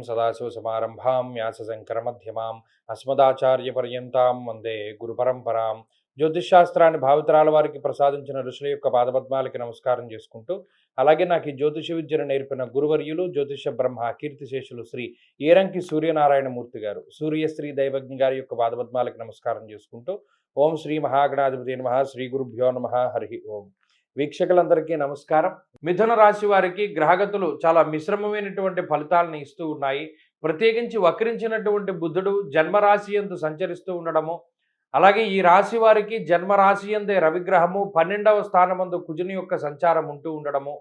సదాశివసమారంభాం వ్యాసశంకరమధ్యమాం అస్మదాచార్యపర్యంతాం వందే గురుపరంపరాం. జ్యోతిష్శాస్త్రాన్ని భావితరాల వారికి ప్రసాదించిన ఋషుల యొక్క పాదపద్మాలకి నమస్కారం చేసుకుంటూ, అలాగే నాకు ఈ జ్యోతిష విద్యను నేర్పిన గురువర్యులు జ్యోతిష బ్రహ్మ కీర్తిశేషులు శ్రీ ఏరంకి సూర్యనారాయణమూర్తి గారు, సూర్యశ్రీ దైవజ్ఞ గారి యొక్క పాదపద్మాలకి నమస్కారం చేసుకుంటూ, ఓం శ్రీ మహాగణాధిపతి నమః, శ్రీ గురుభ్యో నమః, హరి ఓం. వీక్షకులందరికీ నమస్కారం. మిథున రాశి వారికి గ్రహగతులు చాలా మిశ్రమమైనటువంటి ఫలితాలను ఇస్తూ ఉన్నాయి. ప్రత్యేకించి వక్రించినటువంటి బుధుడు జన్మరాశి యందు సంచరిస్తూ ఉండడము, అలాగే ఈ రాశి వారికి జన్మరాశి యందే రవిగ్రహము 12వ స్థానమందు కుజుని యొక్క సంచారం ఉంటూ ఉండడము,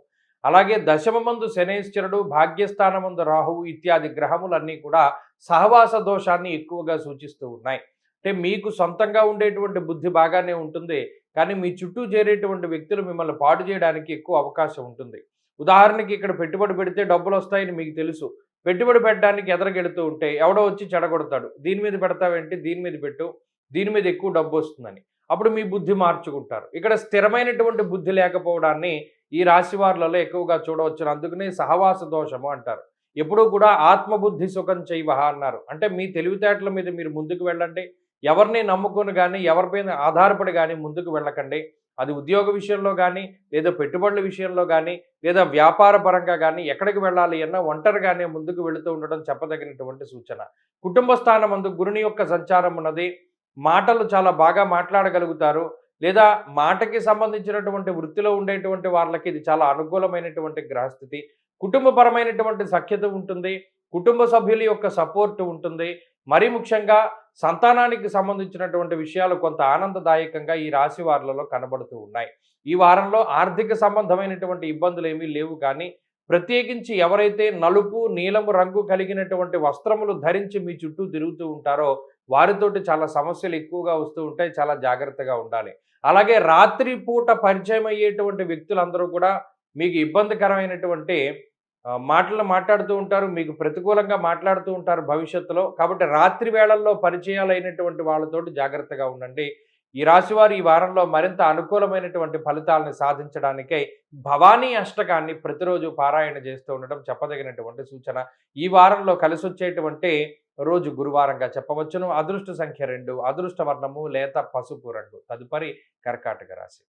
అలాగే దశమమందు శనేశ్వరుడు, భాగ్యస్థానమందు రాహువు ఇత్యాది గ్రహములన్నీ కూడా సహవాస దోషాన్ని ఎక్కువగా సూచిస్తూ ఉన్నాయి. అంటే మీకు సొంతంగా ఉండేటువంటి బుద్ధి బాగానే ఉంటుంది, కానీ మీ చుట్టూ చేరేటువంటి వ్యక్తులు మిమ్మల్ని పాడు చేయడానికి ఎక్కువ అవకాశం ఉంటుంది. ఉదాహరణకి ఇక్కడ పెట్టుబడి పెడితే డబ్బులు వస్తాయని మీకు తెలుసు. పెట్టుబడి పెట్టడానికి ఎదరగెడుతూ ఉంటే ఎవడో వచ్చి చెడగొడతాడు. దీని మీద పెడతావేంటి, దీని మీద పెట్టు, దీని మీద ఎక్కువ డబ్బు వస్తుందని. అప్పుడు మీ బుద్ధి మార్చుకుంటారు. ఇక్కడ స్థిరమైనటువంటి బుద్ధి లేకపోవడాన్ని ఈ రాశి వారులలో ఎక్కువగా చూడవచ్చు. అందుకనే సహవాస దోషము అంటారు. ఎప్పుడూ కూడా ఆత్మబుద్ధి సుఖం చేయవహ అన్నారు. అంటే మీ తెలివితేటల మీద మీరు ముందుకు వెళ్ళండి. ఎవరిని నమ్ముకొని కానీ, ఎవరిపైన ఆధారపడి కానీ ముందుకు వెళ్ళకండి. అది ఉద్యోగ విషయంలో కానీ, లేదా పెట్టుబడుల విషయంలో కానీ, లేదా వ్యాపార పరంగా కానీ ఎక్కడికి వెళ్ళాలి అన్నా ఒంటరిగానే ముందుకు వెళుతూ ఉండడం చెప్పదగినటువంటి సూచన. కుటుంబ స్థానమందు గురుని యొక్క సంచారం ఉన్నది. మాటలు చాలా బాగా మాట్లాడగలుగుతారు. లేదా మాటకి సంబంధించినటువంటి వృత్తిలో ఉండేటువంటి వాళ్ళకి ఇది చాలా అనుకూలమైనటువంటి గ్రహస్థితి. కుటుంబపరమైనటువంటి సఖ్యత ఉంటుంది. కుటుంబ సభ్యుల యొక్క సపోర్ట్ ఉంటుంది. మరీ ముఖ్యంగా సంతానానికి సంబంధించినటువంటి విషయాలు కొంత ఆనందదాయకంగా ఈ రాశి వారులలో కనబడుతూ ఉన్నాయి. ఈ వారంలో ఆర్థిక సంబంధమైనటువంటి ఇబ్బందులు ఏమీ లేవు, కానీ ప్రత్యేకించి ఎవరైతే నలుపు నీలము రంగు కలిగినటువంటి వస్త్రములు ధరించి మీ చుట్టూ తిరుగుతూ ఉంటారో వారితోటి చాలా సమస్యలు ఎక్కువగా వస్తూ ఉంటాయి. చాలా జాగ్రత్తగా ఉండాలి. అలాగే రాత్రి పూట పరిచయం అయ్యేటువంటి వ్యక్తులందరూ కూడా మీకు ఇబ్బందికరమైనటువంటి మాటలు మాట్లాడుతూ ఉంటారు. మీకు ప్రతికూలంగా మాట్లాడుతూ ఉంటారు భవిష్యత్తులో. కాబట్టి రాత్రి వేళల్లో పరిచయాలైనటువంటి వాళ్ళతోటి జాగ్రత్తగా ఉండండి. ఈ రాశివారు ఈ వారంలో మరింత అనుకూలమైనటువంటి ఫలితాలను సాధించడానికై భవానీ అష్టకాన్ని ప్రతిరోజు పారాయణ చేస్తూ ఉండడం చెప్పదగినటువంటి సూచన. ఈ వారంలో కలిసొచ్చేటువంటి రోజు గురువారంగా చెప్పవచ్చును. అదృష్ట సంఖ్య 2, అదృష్ట వర్ణము లేత పసుపు రంగు. తదుపరి కర్కాటక రాశి.